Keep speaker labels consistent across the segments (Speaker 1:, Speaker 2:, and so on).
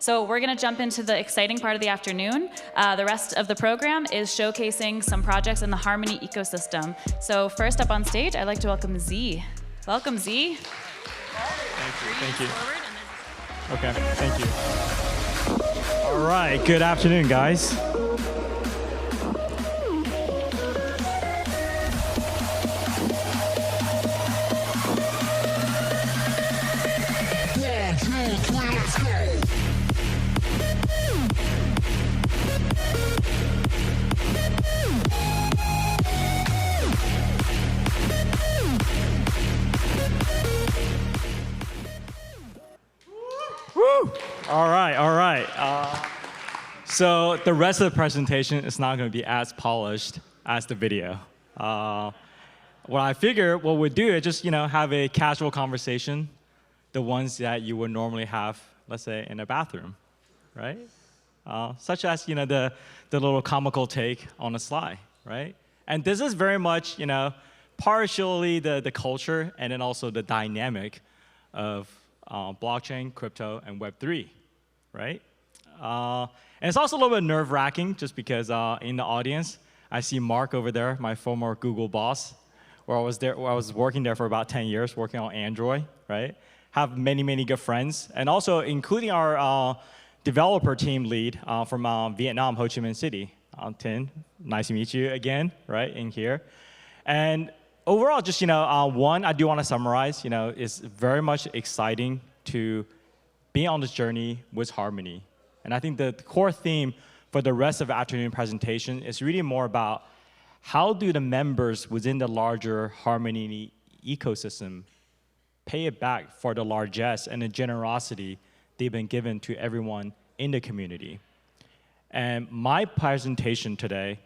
Speaker 1: So we're going to jump into the exciting part of the afternoon. The rest of the program is showcasing some projects in the Harmony ecosystem. So first up on stage, I'd like to welcome Z. Welcome, Z.
Speaker 2: Thank you. OK, thank you. All right, good afternoon, guys. Woo! All right. So the rest of the presentation is not going to be as polished as the video. What I figured what we'd do is just have a casual conversation, the ones that you would normally have, let's say, in a bathroom, right? Such as the little comical take on a slide, right? And this is very much partially the culture and then also the dynamic of blockchain, crypto, and Web3, right? And it's also a little bit nerve-wracking just because in the audience, I see Mark over there, my former Google boss, where I was working there for about 10 years, working on Android, right? Have many good friends, and also including our developer team lead from Vietnam, Ho Chi Minh City, Tin. Nice to meet you again, right, in here. And overall, just one, I do want to summarize. It's very much exciting to be on this journey with Harmony, and I think the core theme for the rest of the afternoon presentation is really more about how do the members within the larger Harmony ecosystem pay it back for the largesse and the generosity they've been given to everyone in the community. And my presentation today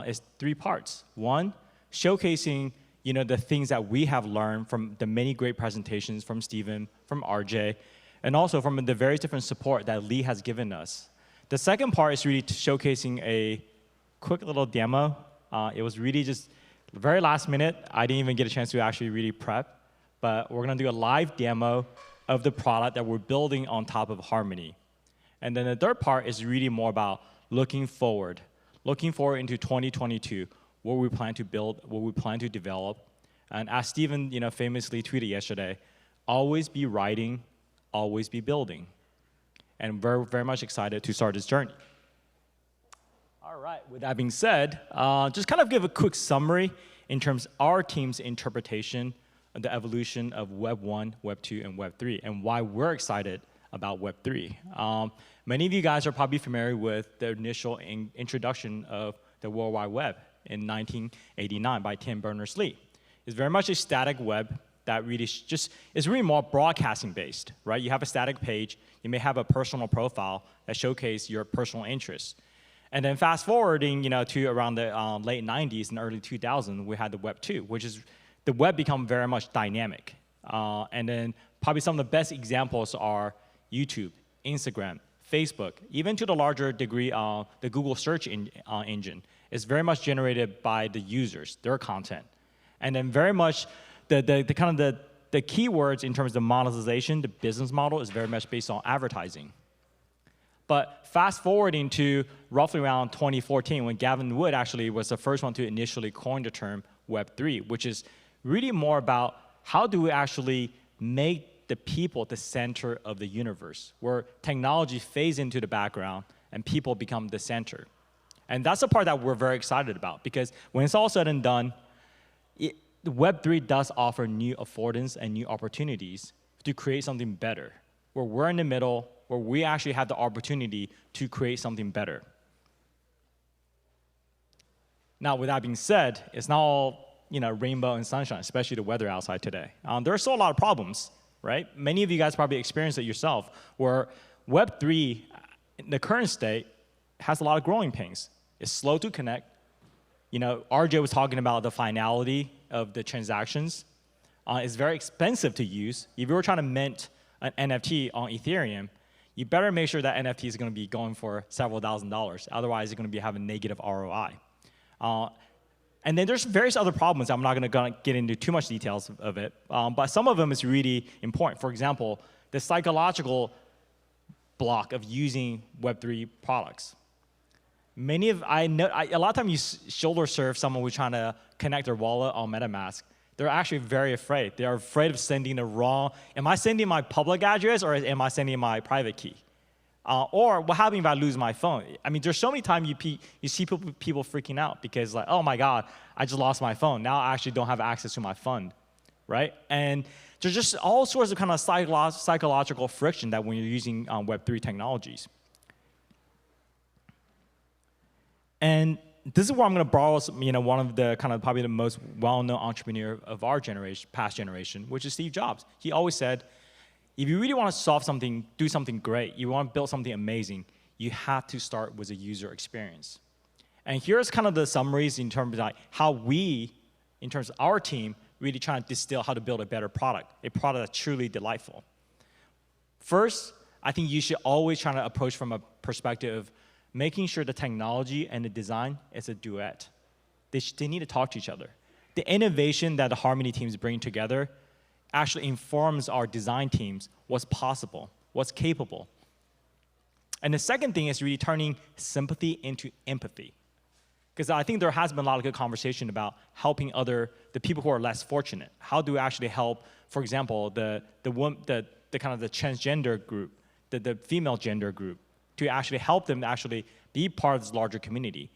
Speaker 2: is 3 parts. One, showcasing the things that we have learned from the many great presentations from Stephen, from RJ, and also from the various different support that Lee has given us. The second part is really showcasing a quick little demo. It was really just very last minute. I didn't even get a chance to actually really prep, but we're going to do a live demo of the product that we're building on top of Harmony. And then the third part is really more about looking forward into 2022, what we plan to build, what we plan to develop. And as Stephen famously tweeted yesterday, always be writing, always be building. And we're very much excited to start this journey. All right, with that being said, just kind of give a quick summary in terms of our team's interpretation of the evolution of Web 1, Web 2, and Web 3, and why we're excited about Web 3. Many of you guys are probably familiar with the initial introduction of the World Wide Web in 1989 by Tim Berners-Lee. It's very much a static web that really is really more broadcasting based, right? You have a static page, you may have a personal profile that showcases your personal interests. And then fast forwarding to around the late 90s and early 2000s, we had the Web 2, which is the web become very much dynamic. And then probably some of the best examples are YouTube, Instagram, Facebook, even to the larger degree, the Google search engine is very much generated by the users, their content. And then very much the keywords in terms of monetization, the business model is very much based on advertising. But fast forwarding to roughly around 2014, when Gavin Wood actually was the first one to initially coin the term Web3, which is really more about how do we actually make the people the center of the universe, where technology fades into the background and people become the center. And that's the part that we're very excited about, because when it's all said and done, Web3 does offer new affordance and new opportunities to create something better, where we're in the middle, where we actually have the opportunity to create something better. Now, with that being said, it's not all rainbow and sunshine, especially the weather outside today. There are still a lot of problems, right? Many of you guys probably experienced it yourself, where Web3, in the current state, has a lot of growing pains. It's slow to connect. RJ was talking about the finality of the transactions. It's very expensive to use. If you were trying to mint an NFT on Ethereum, you better make sure that NFT is going to be going for several $1,000s. Otherwise, it's going to be having negative ROI. And then there's various other problems. I'm not going to get into too much details of it, but some of them is really important. For example, the psychological block of using Web3 products. A lot of times you shoulder surf someone who's trying to connect their wallet on MetaMask. They're actually very afraid. They're afraid of sending the wrong, am I sending my public address or am I sending my private key? Or what happens if I lose my phone? I mean, there's so many times you see people freaking out because like, oh my God, I just lost my phone. Now I actually don't have access to my fund, right? And there's just all sorts of kind of psychological friction that when you're using Web3 technologies. And this is where I'm going to borrow, one of the kind of probably the most well-known entrepreneur of our generation, past generation, which is Steve Jobs. He always said, if you really want to solve something, do something great, you want to build something amazing, you have to start with a user experience. And here's kind of the summaries in terms of like how we, in terms of our team, really trying to distill how to build a better product, a product that's truly delightful. First, I think you should always try to approach from a perspective of making sure the technology and the design is a duet. They need to talk to each other. The innovation that the Harmony teams bring together actually informs our design teams what's possible, what's capable. And the second thing is really turning sympathy into empathy. Because I think there has been a lot of good conversation about helping the people who are less fortunate. How do we actually help, for example, the kind of the transgender group, the female gender group, to actually help them to actually be part of this larger community.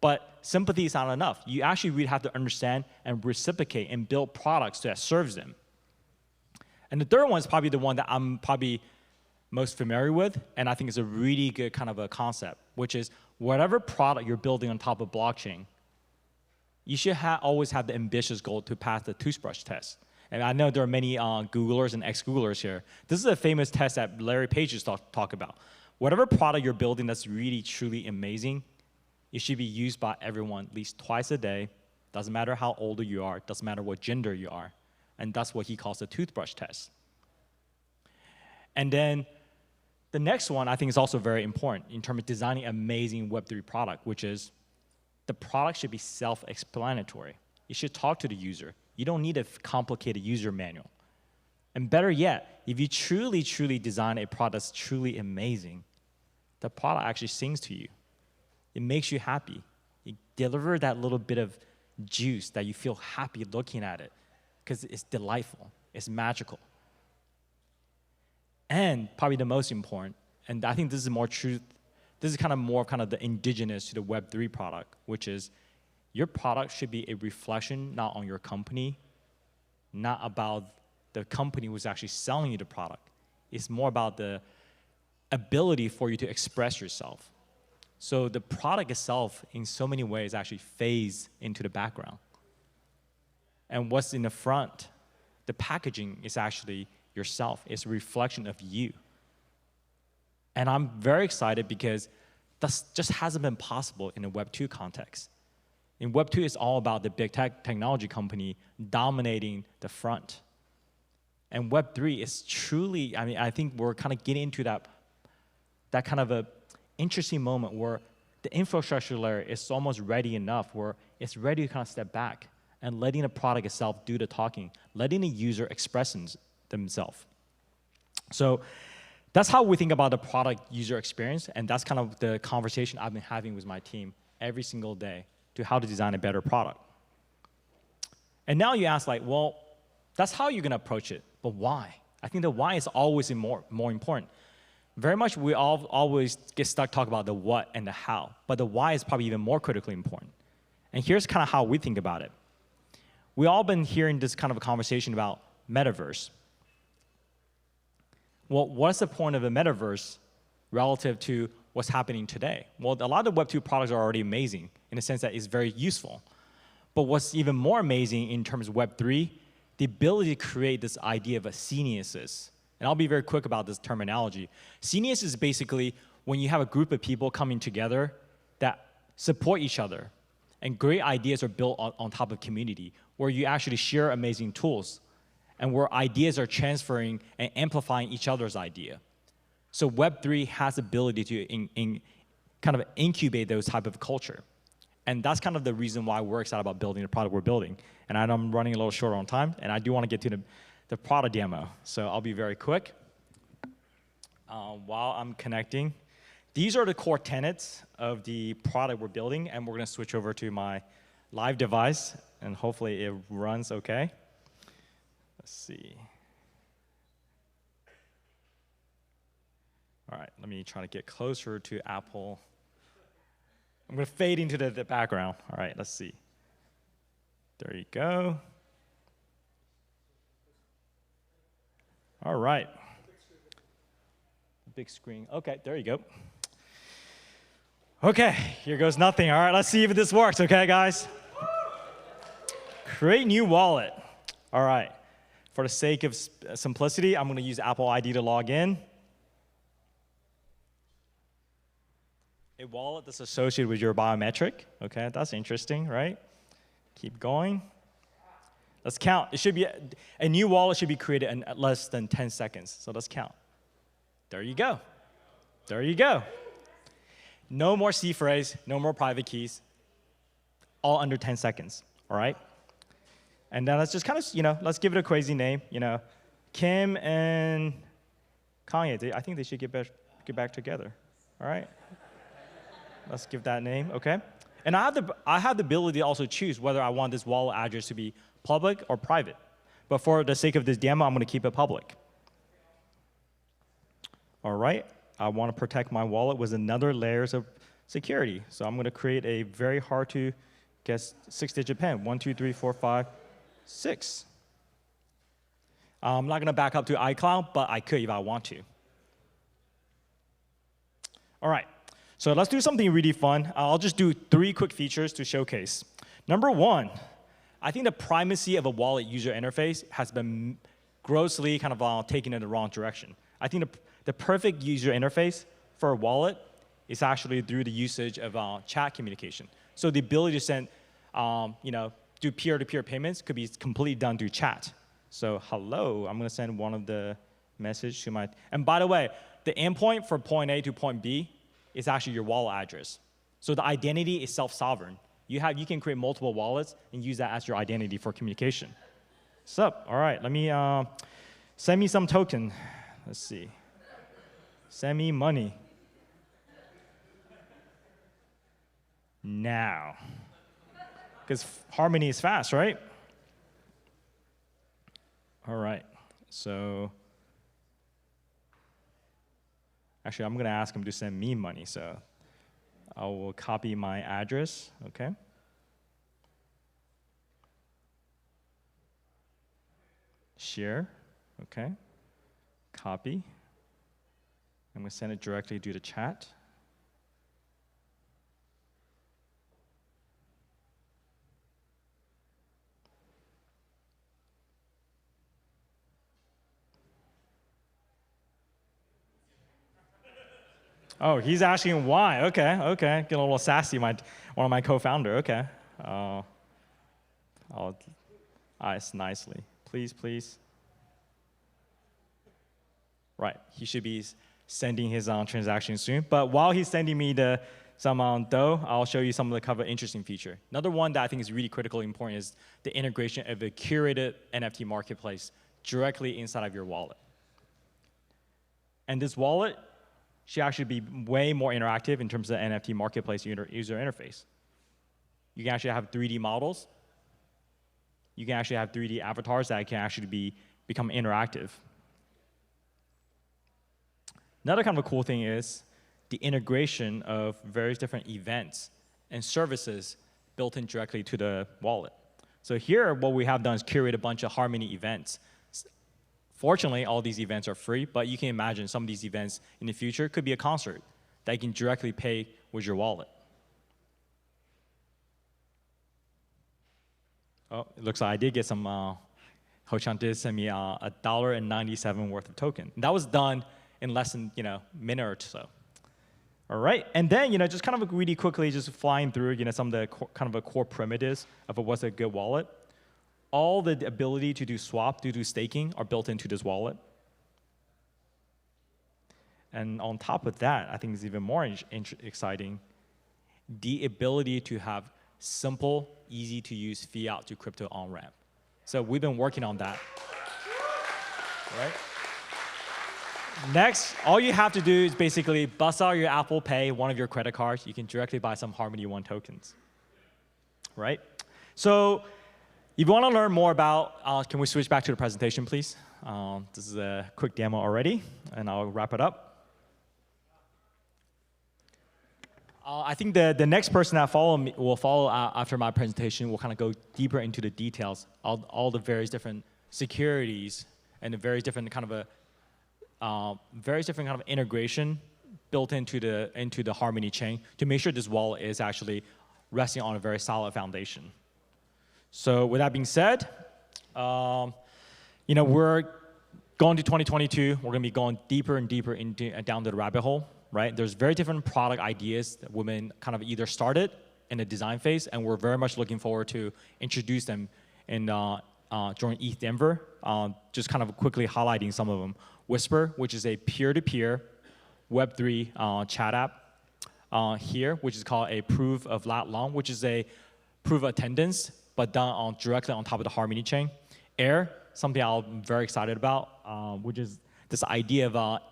Speaker 2: But sympathy is not enough. You actually really have to understand and reciprocate and build products that serves them. And the third one is probably the one that I'm probably most familiar with, and I think is a really good kind of a concept, which is whatever product you're building on top of blockchain, you should always have the ambitious goal to pass the toothbrush test. And I know there are many Googlers and ex-Googlers here. This is a famous test that Larry Page used to talk about. Whatever product you're building that's really, truly amazing, it should be used by everyone at least twice a day. Doesn't matter how old you are, doesn't matter what gender you are. And that's what he calls the toothbrush test. And then the next one I think is also very important in terms of designing an amazing Web3 product, which is the product should be self-explanatory. You should talk to the user. You don't need a complicated user manual. And better yet, if you truly, truly design a product that's truly amazing, the product actually sings to you. It makes you happy. You deliver that little bit of juice that you feel happy looking at it because it's delightful, it's magical. And probably the most important, and I think this is more true, this is kind of more kind of the indigenous to the Web3 product, which is your product should be a reflection not on your company, not about the company who's actually selling you the product. It's more about the ability for you to express yourself. So the product itself, in so many ways, actually fades into the background. And what's in the front, the packaging is actually yourself. It's a reflection of you. And I'm very excited because that just hasn't been possible in a Web2 context. In Web2, it's all about the big technology company dominating the front. And Web3 is truly, I mean, I think we're kind of getting into that kind of a interesting moment where the infrastructure layer is almost ready enough where it's ready to kind of step back and letting the product itself do the talking, letting the user express themselves. So that's how we think about the product user experience, and that's kind of the conversation I've been having with my team every single day to how to design a better product. And now you ask, like, well, that's how you're going to approach it, but why? I think the why is always more important. Very much we always get stuck talking about the what and the how, but the why is probably even more critically important. And here's kind of how we think about it. We all been hearing this kind of a conversation about metaverse. Well, what's the point of a metaverse relative to what's happening today? Well, a lot of Web2 products are already amazing in the sense that it's very useful. But what's even more amazing in terms of Web3, the ability to create this idea of a scenius. And I'll be very quick about this terminology. Scenius is basically when you have a group of people coming together that support each other, and great ideas are built on top of community, where you actually share amazing tools, and where ideas are transferring and amplifying each other's idea. So Web3 has the ability to kind of incubate those type of culture. And that's kind of the reason why we're excited about building the product we're building. And I know I'm running a little short on time, and I do want to get to the product demo. So I'll be very quick. while I'm connecting. These are the core tenets of the product we're building, and we're going to switch over to my live device, and hopefully it runs okay. Let's see. All right, let me try to get closer to Apple. I'm going to fade into the background. All right, let's see. There you go. All right. Big screen. OK, there you go. OK, here goes nothing. All right, let's see if this works, OK, guys? Create new wallet. All right. For the sake of simplicity, I'm going to use Apple ID to log in. A wallet that's associated with your biometric. OK, that's interesting, right? Keep going. Let's count. It should be a new wallet should be created in less than 10 seconds. So let's count. There you go. There you go. No more C phrase, no more private keys. All under 10 seconds. All right. And then let's just kind of, let's give it a crazy name. Kim and Kanye. I think they should get back together. All right. Let's give that name. Okay. And I have the ability to also choose whether I want this wallet address to be public or private. But for the sake of this demo, I'm going to keep it public. All right. I want to protect my wallet with another layers of security. So I'm going to create a very hard to guess 6-digit PIN. 1, 2, 3, 4, 5, 6. I'm not going to back up to iCloud, but I could if I want to. All right. So let's do something really fun. I'll just do 3 quick features to showcase. Number 1, I think the primacy of a wallet user interface has been grossly kind of taken in the wrong direction. I think the perfect user interface for a wallet is actually through the usage of chat communication. So the ability to send, do peer-to-peer payments could be completely done through chat. So hello, I'm going to send one of the message to my, and by the way, the endpoint for point A to point B is actually your wallet address. So the identity is self-sovereign. You can create multiple wallets and use that as your identity for communication. Sup? All right, let me send me some token. Let's see. Send me money. Now. Because Harmony is fast, right? All right. So actually, I'm going to ask him to send me money. So I will copy my address, OK? Share, OK? Copy. I'm going to send it directly to the chat. Oh, he's asking why. OK, OK. Get a little sassy, one of my co-founder. OK. I'll ask nicely. Please, please. Right. He should be sending his transaction soon. But while he's sending me some dough, I'll show you some of the cover interesting feature. Another one that I think is really critically important is the integration of a curated NFT marketplace directly inside of your wallet. And this wallet should actually be way more interactive in terms of the NFT marketplace user interface. You can actually have 3D models. You can actually have 3D avatars that can actually become interactive. Another kind of a cool thing is the integration of various different events and services built in directly to the wallet. So here, what we have done is curate a bunch of Harmony events. Fortunately, all these events are free, but you can imagine some of these events in the future could be a concert that you can directly pay with your wallet. Oh, it looks like I did get some, Ho-chan did send me $1.97 worth of token. And that was done in less than a minute or so. All right, and then just kind of really quickly just flying through some of the kind of core primitives of what's a good wallet. All the ability to do swap, to do staking are built into this wallet. And on top of that, I think it's even more exciting, the ability to have simple, easy to use fiat to crypto on-ramp. So we've been working on that. Right? Next, all you have to do is basically bust out your Apple Pay, one of your credit cards. You can directly buy some Harmony One tokens, right? So if you want to learn more about, can we switch back to the presentation, please? This is a quick demo already, and I'll wrap it up. I think the next person that will follow after my presentation will kind of go deeper into the details, all the various different securities and the various different kind of integration built into the Harmony chain to make sure this wallet is actually resting on a very solid foundation. So with that being said, we're going to 2022. We're going to be going deeper and deeper down the rabbit hole. Right? There's very different product ideas that women kind of either started in the design phase, and we're very much looking forward to introduce them during ETH Denver. Just kind of quickly highlighting some of them. Whisper, which is a peer-to-peer Web3 chat app. Here, which is called a proof of lat long, which is a proof of attendance, but done directly on top of the Harmony chain. Air, something I'm very excited about, which is this idea of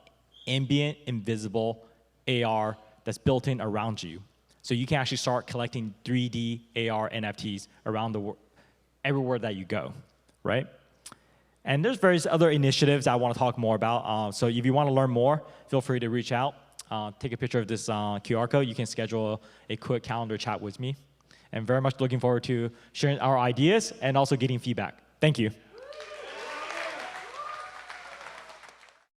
Speaker 2: ambient, invisible AR that's built in around you. So you can actually start collecting 3D AR NFTs around the world, everywhere that you go, right? And there's various other initiatives I want to talk more about. So if you want to learn more, feel free to reach out. Take a picture of this QR code. You can schedule a quick calendar chat with me. And very much looking forward to sharing our ideas and also getting feedback. Thank you.